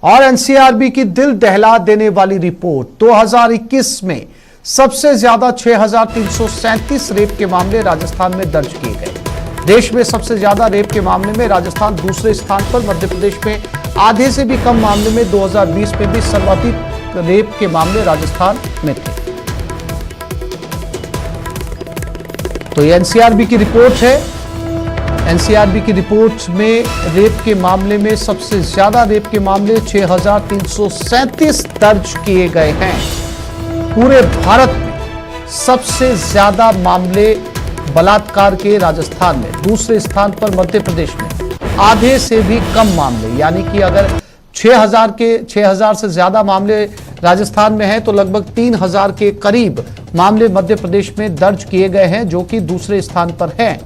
और एनसीआरबी की दिल दहला देने वाली रिपोर्ट 2021 में सबसे ज्यादा 6,337 रेप के मामले राजस्थान में दर्ज किए गए। देश में सबसे ज्यादा रेप के मामले में राजस्थान दूसरे स्थान पर, मध्य प्रदेश में आधे से भी कम मामले में 2020 में भी सर्वाधिक रेप के मामले राजस्थान में थे। तो ये एनसीआरबी की रिपोर्ट है। एनसीआरबी की रिपोर्ट में रेप के मामले में सबसे ज्यादा रेप के मामले 6,337 दर्ज किए गए हैं। पूरे भारत में सबसे ज्यादा मामले बलात्कार के राजस्थान में, दूसरे स्थान पर मध्य प्रदेश में आधे से भी कम मामले, यानी कि अगर 6,000 से ज्यादा मामले राजस्थान में हैं तो लगभग 3,000 के करीब मामले मध्य प्रदेश में दर्ज किए गए हैं, जो कि दूसरे स्थान पर हैं।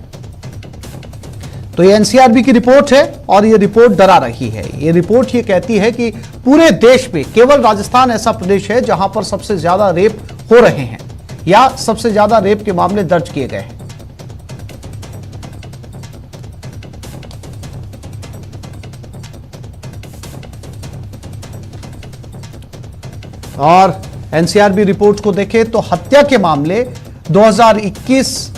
तो ये एनसीआरबी की रिपोर्ट है और ये रिपोर्ट डरा रही है। ये रिपोर्ट ये कहती है कि पूरे देश में केवल राजस्थान ऐसा प्रदेश है जहां पर सबसे ज्यादा रेप हो रहे हैं या सबसे ज्यादा रेप के मामले दर्ज किए गए हैं। और एनसीआरबी रिपोर्ट को देखें तो हत्या के मामले 2021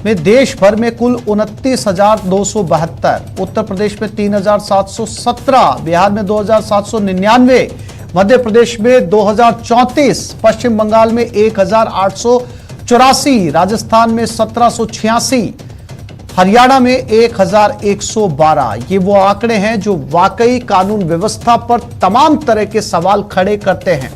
में देश भर में कुल 29,272, उत्तर प्रदेश में 3,717, बिहार में 2,799, मध्य प्रदेश में 2,034, पश्चिम बंगाल में 1,884, राजस्थान में 1,786, हरियाणा में 1,112। ये वो आंकड़े हैं जो वाकई कानून व्यवस्था पर तमाम तरह के सवाल खड़े करते हैं।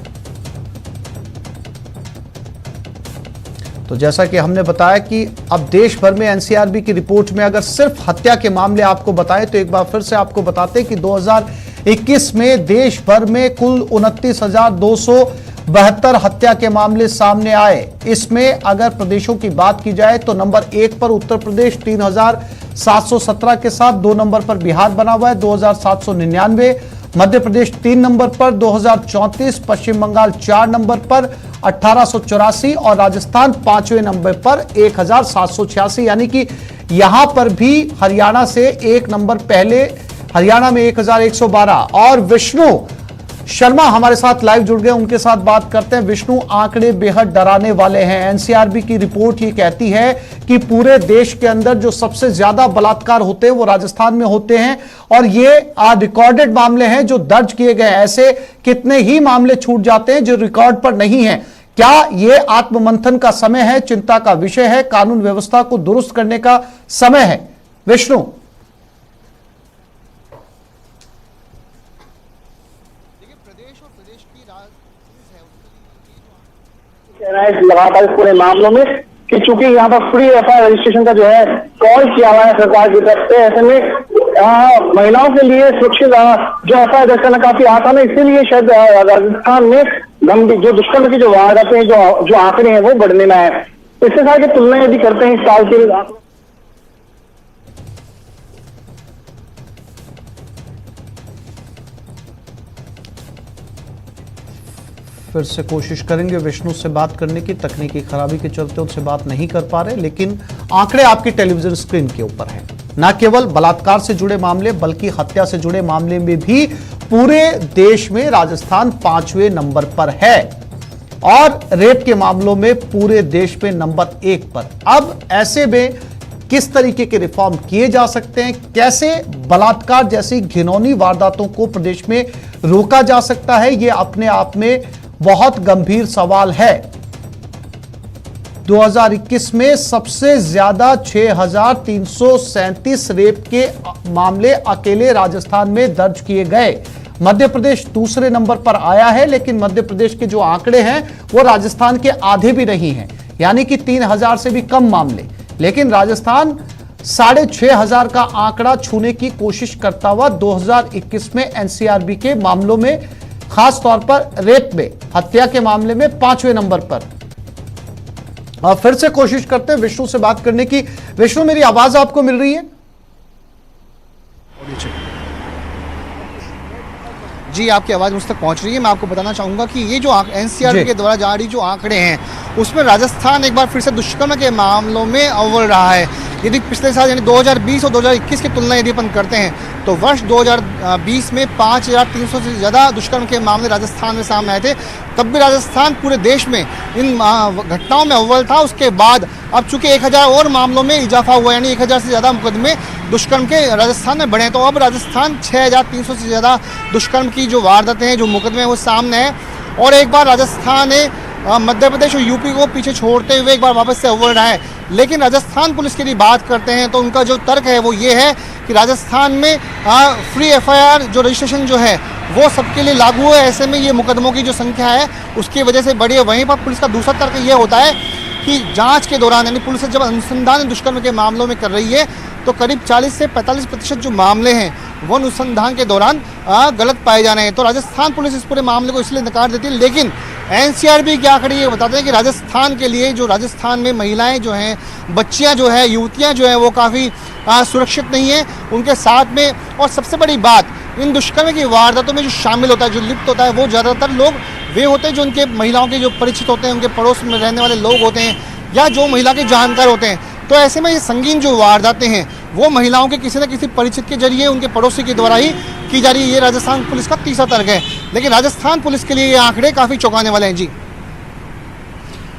तो जैसा कि हमने बताया कि अब देश भर में एनसीआरबी की रिपोर्ट में अगर सिर्फ हत्या के मामले आपको बताएं तो एक बार फिर से आपको बताते हैं कि 2021 में देश भर में कुल 29,272 हत्या के मामले सामने आए। इसमें अगर प्रदेशों की बात की जाए तो नंबर 1 पर उत्तर प्रदेश 3,717 के साथ, 2 नंबर पर बिहार बना हुआ है 2,799, मध्य प्रदेश 3 नंबर पर 2,034, पश्चिम बंगाल 4 नंबर पर 1,884 और राजस्थान 5वें नंबर पर 1,786, यानी कि यहां पर भी हरियाणा से 1 नंबर पहले, हरियाणा में 1,112। और विष्णु शर्मा हमारे साथ लाइव जुड़ गए, उनके साथ बात करते हैं। विष्णु, आंकड़े बेहद डराने वाले हैं। एनसीआरबी की रिपोर्ट ये कहती है कि पूरे देश के अंदर जो सबसे ज्यादा बलात्कार होते हैं वो राजस्थान में होते हैं और ये रिकॉर्डेड मामले हैं जो दर्ज किए गए। ऐसे कितने ही मामले छूट जाते हैं जो रिकॉर्ड पर नहीं है। क्या ये आत्ममंथन का समय है, चिंता का विषय है, कानून व्यवस्था को दुरुस्त करने का समय है? विष्णु, लगातार इस पूरे मामलों में कि चूंकि यहाँ पर फ्री एफआईआर रजिस्ट्रेशन का जो है कॉल किया हुआ है सरकार की तरफ से, ऐसे में महिलाओं के लिए सुरक्षित जो एफआईआर दर्ज करना काफी आसान है। इसीलिए शायद राजस्थान में जो दुष्कर्म की जो वारदातें जो आंकड़े हैं वो बढ़ने में है। इसके साथ की तुलना यदि करते हैं इस साल के फिर से कोशिश करेंगे विष्णु से बात करने की, तकनीकी खराबी के चलते उनसे बात नहीं कर पा रहे, लेकिन आंकड़े आपकी टेलीविजन स्क्रीन के ऊपर हैं। न केवल बलात्कार से जुड़े मामले बल्कि हत्या से जुड़े मामले में भी पूरे देश में राजस्थान 5वें नंबर पर है और रेप के मामलों में पूरे देश में नंबर 1 पर। अब ऐसे में किस तरीके के रिफॉर्म किए जा सकते हैं, कैसे बलात्कार जैसी घिनौनी वारदातों को प्रदेश में रोका जा सकता है, यह अपने आप में बहुत गंभीर सवाल है। 2021 में सबसे ज्यादा 6,337 रेप के मामले अकेले राजस्थान में दर्ज किए गए। मध्य प्रदेश दूसरे नंबर पर आया है, लेकिन मध्य प्रदेश के जो आंकड़े हैं वो राजस्थान के आधे भी नहीं हैं, यानी कि 3,000 से भी कम मामले। लेकिन राजस्थान 6,500 का आंकड़ा छूने की कोशिश करता हुआ 2021 में एनसीआरबी के मामलों में, खास तौर पर रेप में, हत्या के मामले में 5वें नंबर पर। और फिर से कोशिश करते हैं विष्णु से बात करने की। विष्णु, मेरी आवाज आपको मिल रही है? जी, आपकी आवाज मुझ तक पहुंच रही है। मैं आपको बताना चाहूंगा कि ये जो एनसीआरबी के द्वारा जारी जो आंकड़े हैं उसमें राजस्थान एक बार फिर से दुष्कर्म के मामलों में अव्वल रहा है। यदि पिछले साल यानी 2020 और 2021 की तुलना यदि अपन करते हैं तो वर्ष 2020 में 5300 से ज़्यादा दुष्कर्म के मामले राजस्थान में सामने आए थे। तब भी राजस्थान पूरे देश में इन घटनाओं में अव्वल था। उसके बाद अब चूंकि 1000 और मामलों में इजाफा हुआ, यानी 1000 से ज़्यादा मुकदमे दुष्कर्म के राजस्थान में बढ़े, तो अब राजस्थान 6300 से ज़्यादा दुष्कर्म की जो वारदातें हैं, जो मुकदमे हैं, वो सामने हैं। और एक बार राजस्थान ने मध्य प्रदेश और यूपी को पीछे छोड़ते हुए एक बार वापस से अव्वल रहा है। लेकिन राजस्थान पुलिस की यदि बात करते हैं तो उनका जो तर्क है वो ये है कि राजस्थान में फ्री एफआईआर जो रजिस्ट्रेशन जो है वो सबके लिए लागू है। ऐसे में ये मुकदमों की जो संख्या है उसकी वजह से बढ़ी है। वहीं पर पुलिस का दूसरा तर्क ये होता है कि जांच के दौरान, यानी पुलिस जब अनुसंधान दुष्कर्म के मामलों में कर रही है तो करीब 40 से 45% जो मामले हैं वो अनुसंधान के दौरान गलत पाए जा रहे हैं। तो राजस्थान पुलिस इस पूरे मामले को इसलिए नकार देती है। लेकिन एनसीआरबी क्या खड़ी है बताते हैं कि राजस्थान के लिए, जो राजस्थान में महिलाएं जो हैं, बच्चियां जो है, युवतियां जो हैं, वो काफ़ी सुरक्षित नहीं है उनके साथ में। और सबसे बड़ी बात, इन दुष्कर्म की वारदातों में जो शामिल होता है, जो लिप्त होता है, वो ज़्यादातर लोग वे होते हैं जो उनके महिलाओं के जो परिचित होते हैं, उनके पड़ोस में रहने वाले लोग होते हैं या जो महिला के जानकार होते हैं। तो ऐसे में ये संगीन जो वारदातें हैं वो महिलाओं के किसी न किसी परिचित के जरिए, उनके पड़ोसी के द्वारा ही की जा रही है। ये राजस्थान पुलिस का तीसरा तर्क है। लेकिन राजस्थान पुलिस के लिए ये आंकड़े काफी चौंकाने वाले हैं। जी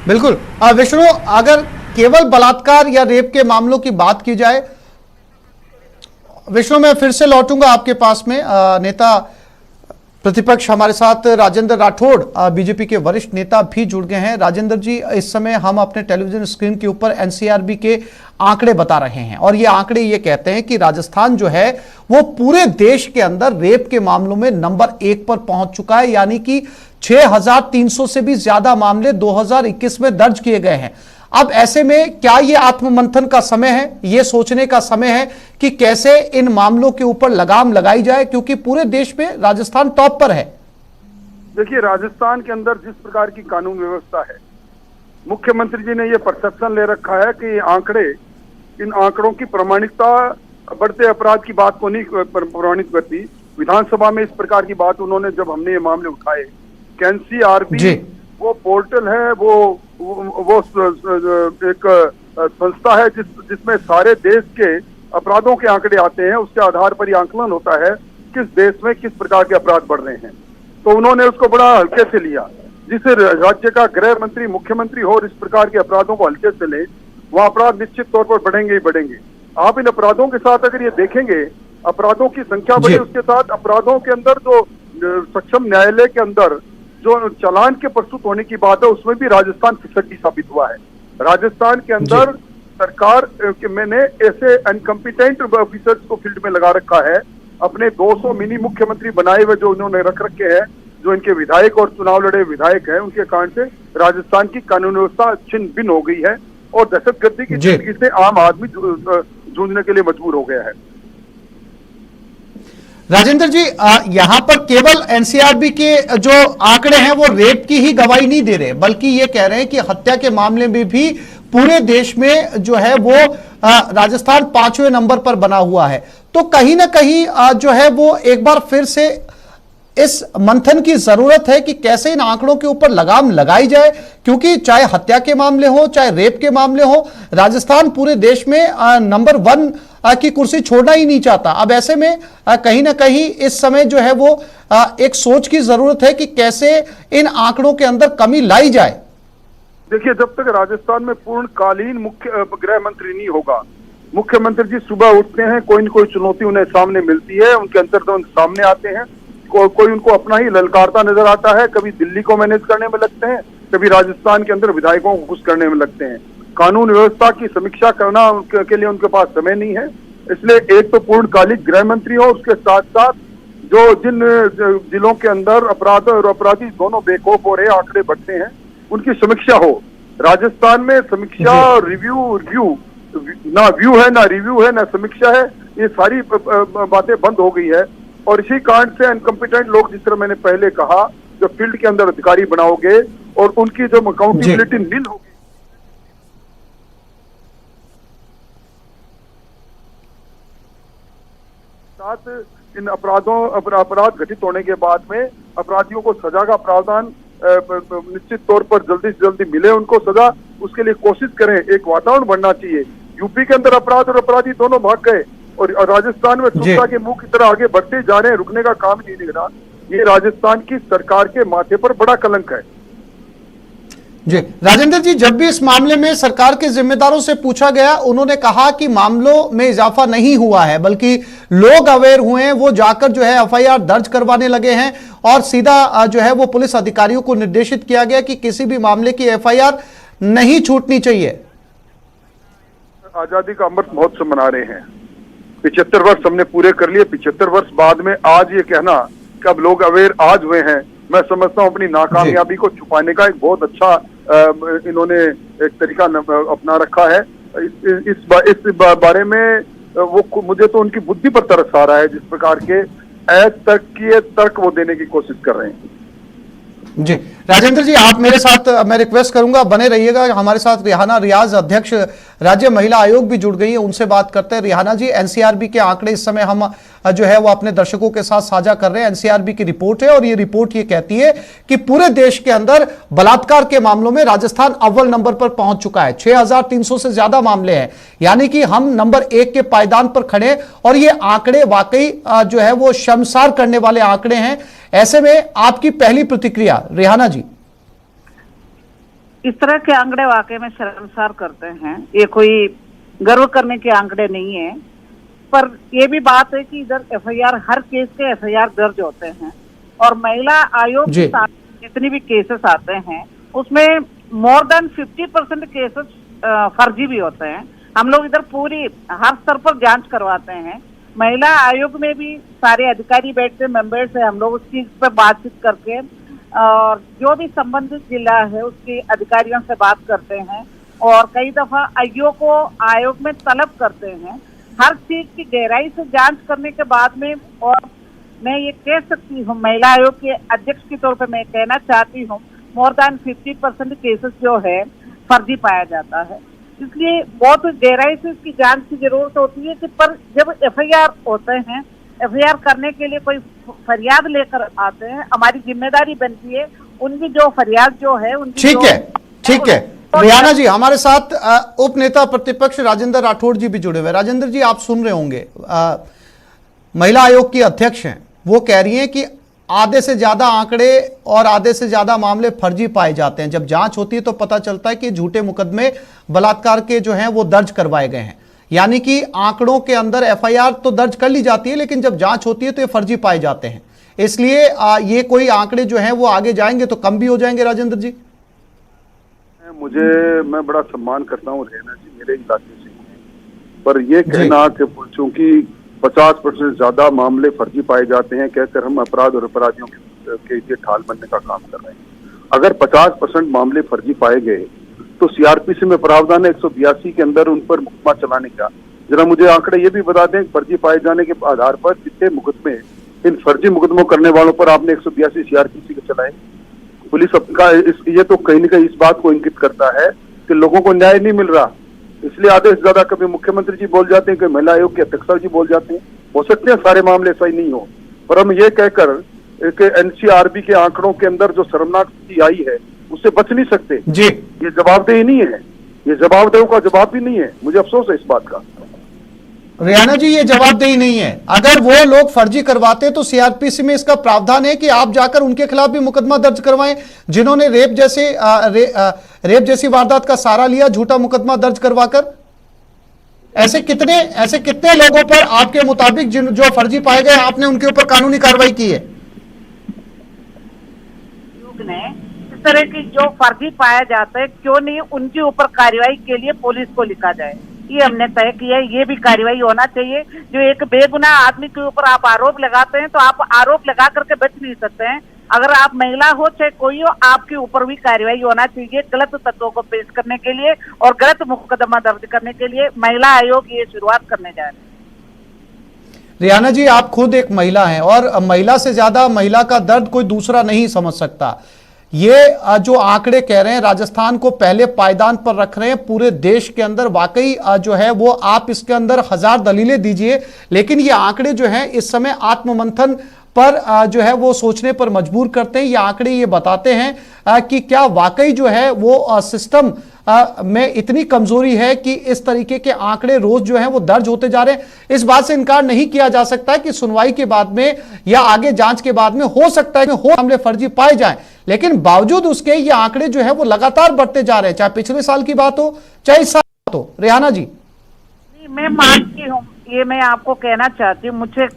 बिल्कुल। विष्णु, अगर केवल बलात्कार या रेप के मामलों की बात की जाए, विष्णु मैं फिर से लौटूंगा आपके पास में। नेता प्रतिपक्ष हमारे साथ राजेंद्र राठौड़, बीजेपी के वरिष्ठ नेता भी जुड़ गए हैं। राजेंद्र जी, इस समय हम अपने टेलीविजन स्क्रीन के ऊपर एनसीआरबी के आंकड़े बता रहे हैं और ये आंकड़े ये कहते हैं कि राजस्थान जो है वो पूरे देश के अंदर रेप के मामलों में नंबर 1 पर पहुंच चुका है, यानी कि 6300 से भी ज्यादा मामले 2021 में दर्ज किए गए हैं। अब ऐसे में क्या ये आत्ममंथन का समय है, ये सोचने का समय है कि कैसे इन मामलों के ऊपर लगाम लगाई जाए, क्योंकि पूरे देश में राजस्थान टॉप पर है। देखिए, राजस्थान के अंदर जिस प्रकार की कानून व्यवस्था है, मुख्यमंत्री जी ने ये परसेप्शन ले रखा है कि इन आंकड़ों की प्रामाणिकता बढ़ते अपराध की बात को नहीं प्रमाणित करती। विधानसभा में इस प्रकार की बात उन्होंने, जब हमने ये मामले उठाए, एनसीआरबी वो पोर्टल है, वो एक संस्था है जिसमें सारे देश के अपराधों के आंकड़े आते हैं। उसके आधार पर यह आंकलन होता है किस देश में किस प्रकार के अपराध बढ़ रहे हैं। तो उन्होंने उसको बड़ा हल्के से लिया। जिस राज्य का गृह मंत्री, मुख्यमंत्री हो और इस प्रकार के अपराधों को हल्के से ले, वहाँ अपराध निश्चित तौर पर बढ़ेंगे ही बढ़ेंगे। आप इन अपराधों के साथ अगर ये देखेंगे, अपराधों की संख्या बढ़े, उसके साथ अपराधों के अंदर जो सक्षम न्यायालय के अंदर जो चालान के प्रस्तुत होने की बात है, उसमें भी राजस्थान फिसड्डी साबित हुआ है। राजस्थान के अंदर सरकार मैंने ऐसे अनकम्पिटेंट ऑफिसर्स को फील्ड में लगा रखा है। अपने 200 मिनी मुख्यमंत्री बनाए हुए जो उन्होंने रख रखे हैं, जो इनके विधायक और चुनाव लड़े विधायक हैं, उनके कारण से राजस्थान की कानून व्यवस्था छिन्न भिन्न हो गई है और दहशतगर्दी की जिंदगी से आम आदमी जूझने के लिए मजबूर हो गया है। राजेंद्र जी, यहां पर केवल एनसीआरबी के जो आंकड़े हैं वो रेप की ही गवाही नहीं दे रहे, बल्कि ये कह रहे हैं कि हत्या के मामले में भी पूरे देश में जो है वो राजस्थान 5वें नंबर पर बना हुआ है। तो कहीं ना कहीं जो है वो एक बार फिर से इस मंथन की जरूरत है कि कैसे इन आंकड़ों के ऊपर लगाम लगाई जाए, क्योंकि चाहे हत्या के मामले हो, चाहे रेप के मामले हो, राजस्थान पूरे देश में नंबर 1 की कुर्सी छोड़ना ही नहीं चाहता। अब ऐसे में कहीं ना कहीं इस समय जो है वो एक सोच की जरूरत है कि कैसे इन आंकड़ों के अंदर कमी लाई जाए। देखिए, जब तक राजस्थान में पूर्णकालीन मुख्य गृह मंत्री नहीं होगा, मुख्यमंत्री जी सुबह उठते हैं, कोई न कोई चुनौती उन्हें सामने मिलती है, उनके अंतर्द्वंद सामने आते हैं, कोई उनको अपना ही ललकारता नजर आता है। कभी दिल्ली को मैनेज करने में लगते हैं, कभी राजस्थान के अंदर विधायकों को खुश करने में लगते हैं। कानून व्यवस्था की समीक्षा करना के लिए उनके पास समय नहीं है। इसलिए एक तो पूर्णकालिक गृह मंत्री हो, उसके साथ साथ जो जिन जिलों के अंदर अपराध और अपराधी दोनों बेखौफ हो रहे, आंकड़े बढ़ते हैं, उनकी समीक्षा हो। राजस्थान में समीक्षा और रिव्यू ना व्यू है, ना रिव्यू है, ना समीक्षा है। ये सारी बातें बंद हो गई है और इसी कारण से अनकम्पिटेंट लोग, जिस तरह मैंने पहले कहा, जो फील्ड के अंदर अधिकारी बनाओगे और उनकी जो अकाउंटेबिलिटी नील होगी, साथ इन अपराध घटित होने के बाद में अपराधियों को सजा का प्रावधान निश्चित तौर पर जल्दी से जल्दी मिले, उनको सजा, उसके लिए कोशिश करें। एक वातावरण बनना चाहिए यूपी के अंदर अपराध और अपराधी दोनों भाग गए और राजस्थान में चुपता के मुंह की तरह आगे बढ़ते जा रहे हैं, रुकने का काम नहीं दिख रहा। ये राजस्थान की सरकार के माथे पर बड़ा कलंक है। जी राजेंद्र जी, जब भी इस मामले में सरकार के जिम्मेदारों से पूछा गया, उन्होंने कहा कि मामलों में इजाफा नहीं हुआ है, बल्कि लोग अवेयर हुए हैं, वो जाकर जो है एफआईआर दर्ज करवाने लगे हैं और सीधा जो है वो पुलिस अधिकारियों को निर्देशित किया गया कि किसी भी मामले की एफआईआर नहीं छूटनी चाहिए। आजादी का अमृत महोत्सव मना रहे हैं, 75 वर्ष हमने पूरे कर लिए। 75 वर्ष बाद में आज ये कहना कि अब लोग अवेयर आज हुए हैं, मैं समझता हूं अपनी नाकामयाबी को छुपाने का एक बहुत अच्छा इन्होंने एक तरीका अपना रखा है। इस बारे में वो मुझे तो उनकी बुद्धि पर तरस आ रहा है, जिस प्रकार के तर्क वो देने की कोशिश कर रहे हैं। जी राजेंद्र जी, आप मेरे साथ, मैं रिक्वेस्ट करूंगा बने रहिएगा। हमारे साथ रिहाना रियाज, अध्यक्ष राज्य महिला आयोग भी जुड़ गई है, उनसे बात करते हैं। रिहाना जी, एनसीआरबी के आंकड़े इस समय हम जो है वो अपने दर्शकों के साथ साझा कर रहे हैं। एनसीआरबी की रिपोर्ट है और ये रिपोर्ट ये कहती है कि पूरे देश के अंदर बलात्कार के मामलों में राजस्थान अव्वल नंबर पर पहुंच चुका है। 6300 से ज्यादा मामले हैं, यानी कि हम नंबर 1 के पायदान पर खड़े। और ये आंकड़े वाकई जो है वो शर्मसार करने वाले आंकड़े हैं। ऐसे में आपकी पहली प्रतिक्रिया रिहाना जी? इस तरह के आंकड़े वाकई में शर्मसार करते हैं। ये कोई गर्व करने के आंकड़े नहीं है, पर ये भी बात है कि इधर एफआईआर, हर केस के एफआईआर दर्ज होते हैं और महिला आयोग के साथ जितनी भी केसेस आते हैं उसमें मोर देन 50% केसेस फर्जी भी होते हैं। हम लोग इधर पूरी हर स्तर पर जांच करवाते हैं। महिला आयोग में भी सारे अधिकारी बैठते, मेंबर्स है, हम लोग उस चीज पर बातचीत करके और जो भी संबंधित जिला है उसके अधिकारियों से बात करते हैं और कई दफा आयोग में तलब करते हैं। हर चीज की गहराई से जांच करने के बाद में, और मैं ये कह सकती हूँ महिला आयोग के अध्यक्ष के तौर पर मैं कहना चाहती हूँ, मोर देन 50% केसेस जो है फर्जी पाया जाता है। इसलिए बहुत गहराई से इसकी जांच की जरूरत होती है कि पर जब एफआईआर होते हैं, एफआईआर करने के लिए कोई फरियाद लेकर आते हैं, हमारी जिम्मेदारी बनती है उनकी जो फरियाद जो है उनकी। ठीक है रिहाना जी, हमारे साथ उप नेता प्रतिपक्ष राजेंद्र राठौड़ जी भी जुड़े हुए। राजेंद्र जी, आप सुन रहे होंगे, महिला आयोग की अध्यक्ष हैं, वो कह रही हैं कि आधे से ज्यादा आंकड़े और आधे से ज्यादा मामले फर्जी पाए जाते हैं। जब जांच होती है तो पता चलता है कि झूठे मुकदमे बलात्कार के जो हैं वो दर्ज करवाए गए हैं, यानी कि आंकड़ों के अंदर एफआईआर तो दर्ज कर ली जाती है, लेकिन जब जांच होती है तो ये फर्जी पाए जाते हैं। इसलिए ये कोई आंकड़े जो हैं वो आगे जाएंगे तो कम भी हो जाएंगे। राजेंद्र जी, मैं बड़ा सम्मान करता हूँ रेना जी, मेरे इलाके से, पर ये कहना कि चूंकि 50% ज्यादा मामले फर्जी पाए जाते हैं कहकर हम अपराध और अपराधियों के लिए ढाल बनने का काम कर रहे हैं। अगर 50% मामले फर्जी पाए गए तो सीआरपीसी में प्रावधान है 182 के अंदर उन पर मुकदमा चलाने का। जरा मुझे आंकड़े ये भी बता दें, फर्जी पाए जाने के आधार पर कितने मुकदमे इन फर्जी मुकदमों करने वालों पर आपने 182 सीआरपीसी के चलाए? पुलिस का ये तो कहीं न कहीं इस बात को इंगित करता है कि लोगों को न्याय नहीं मिल रहा, इसलिए आधे से ज्यादा कभी मुख्यमंत्री जी बोल जाते हैं, कभी महिला आयोग के अध्यक्ष जी बोल जाते हैं। हो सकते हैं सारे मामले सही नहीं हो, पर हम ये कहकर एनसीआरबी के आंकड़ों के अंदर जो शर्मनाक स्थिति आई है उससे बच नहीं सकते जी। ये जवाबदेही नहीं है, ये जवाबदेहों का जवाब भी नहीं है। मुझे अफसोस है इस बात का। रिहाना जी, ये जवाबदेही नहीं है। अगर वो लोग फर्जी करवाते तो सीआरपीसी में इसका प्रावधान है कि आप जाकर उनके खिलाफ भी मुकदमा दर्ज करवाएं, जिन्होंने रेप जैसी वारदात का सहारा लिया, झूठा मुकदमा दर्ज करवाकर। ऐसे कितने लोगों पर आपके मुताबिक जो फर्जी पाए गए आपने उनके ऊपर कानूनी कार्रवाई की है? इस तरह की जो फर्जी पाया जाता है, क्यों नहीं उनके ऊपर कार्रवाई के लिए पुलिस को लिखा जाए, ये हमने तय किया है। ये भी कार्रवाई होना चाहिए। जो एक बेगुनाह आदमी के ऊपर आप आरोप लगाते हैं तो आप आरोप लगा करके बच नहीं सकते हैं। अगर आप महिला हो चाहे कोई हो, आपके ऊपर भी कार्रवाई होना चाहिए गलत तत्वों को पेश करने के लिए और गलत मुकदमा दर्ज करने के लिए। महिला आयोग ये शुरुआत करने जा रहे हैं। रिहाना जी, आप खुद एक महिला हैं और महिला से ज्यादा महिला का दर्द कोई दूसरा नहीं समझ सकता। ये जो आंकड़े कह रहे हैं राजस्थान को पहले पायदान पर रख रहे हैं पूरे देश के अंदर, वाकई जो है वो आप इसके अंदर हजार दलीलें दीजिए, लेकिन ये आंकड़े जो हैं इस समय आत्ममंथन पर जो है वो सोचने पर मजबूर करते हैं। ये आंकड़े ये बताते हैं कि क्या वाकई जो है वो सिस्टम में इतनी कमजोरी है कि इस तरीके के आंकड़े रोज जो हैं वो दर्ज होते जा रहे हैं। इस बात से इनकार नहीं किया जा सकता है कि सुनवाई के बाद में या आगे जांच के बाद में हो सकता है कि मामले फर्जी पाए जाएं, लेकिन बावजूद उसके ये आंकड़े जो है वो लगातार बढ़ते जा रहे हैं, चाहे पिछले साल की बात हो चाहे इस साल की बात हो। रेहाना जी, मैं मानती हूँ, ये मैं आपको कहना चाहती हूँ, मुझे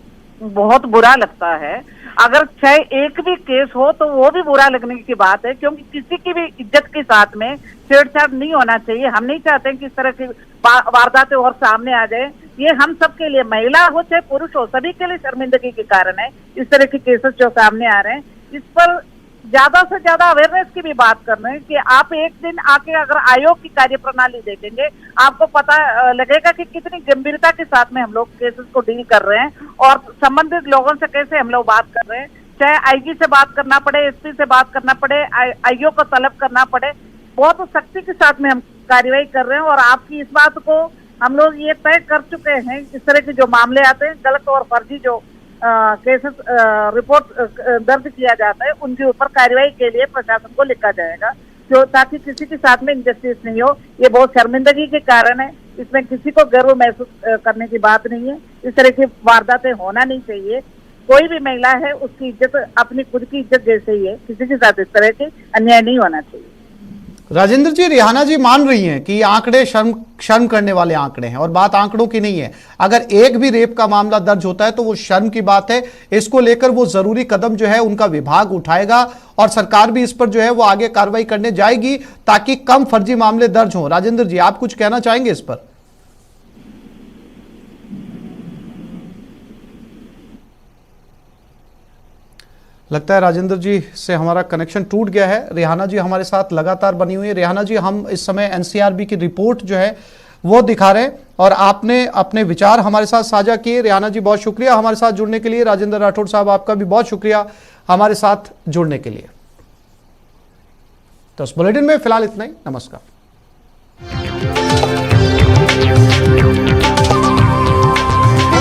बहुत बुरा लगता है अगर चाहे एक भी केस हो तो वो भी बुरा लगने की बात है, क्योंकि किसी की भी इज्जत के साथ में छेड़छाड़ नहीं होना चाहिए। हम नहीं चाहते कि इस तरह की वारदातें और सामने आ जाए। ये हम सब के लिए, महिला हो चाहे पुरुष हो, सभी के लिए शर्मिंदगी के कारण है इस तरह के केसेस जो सामने आ रहे हैं। इस पर ज्यादा से ज्यादा अवेयरनेस की भी बात कर रहे हैं कि आप एक दिन आके अगर आयोग की कार्यप्रणाली देखेंगे, आपको पता लगेगा कि कितनी गंभीरता के साथ में हम लोग केसेस को डील कर रहे हैं और संबंधित लोगों से कैसे हम लोग बात कर रहे हैं। चाहे आईजी से बात करना पड़े, एसपी से बात करना पड़े, आईओ को तलब करना पड़े, बहुत सख्ती के साथ में हम कार्रवाई कर रहे हैं। और आपकी इस बात को हम लोग ये तय कर चुके हैं, इस तरह के जो मामले आते हैं, गलत और फर्जी जो केसेस रिपोर्ट दर्ज किया जाता है, उनके ऊपर कार्रवाई के लिए प्रशासन को लिखा जाएगा, जो ताकि किसी के साथ में इनजस्टिस नहीं हो। ये बहुत शर्मिंदगी के कारण है, इसमें किसी को गर्व महसूस करने की बात नहीं है। इस तरह की वारदातें होना नहीं चाहिए। कोई भी महिला है, उसकी इज्जत अपनी खुद की इज्जत जैसे ही है, किसी के साथ इस तरह के अन्याय नहीं होना चाहिए। राजेंद्र जी, रेहाना जी मान रही हैं कि ये आंकड़े शर्म करने वाले आंकड़े हैं और बात आंकड़ों की नहीं है। अगर एक भी रेप का मामला दर्ज होता है तो वो शर्म की बात है। इसको लेकर वो जरूरी कदम जो है उनका विभाग उठाएगा और सरकार भी इस पर जो है वो आगे कार्रवाई करने जाएगी ताकि कम फर्जी मामले दर्ज हों। राजेंद्र जी, आप कुछ कहना चाहेंगे इस पर? लगता है राजेंद्र जी से हमारा कनेक्शन टूट गया है। रेहाना जी हमारे साथ लगातार बनी हुई है। रेहाना जी, हम इस समय एनसीआरबी की रिपोर्ट जो है वो दिखा रहे हैं और आपने अपने विचार हमारे साथ साझा किए। रेहाना जी, बहुत शुक्रिया हमारे साथ जुड़ने के लिए। राजेंद्र राठौड़ साहब, आपका भी बहुत शुक्रिया हमारे साथ जुड़ने के लिए। तो इस बुलेटिन में फिलहाल इतना ही। नमस्कार।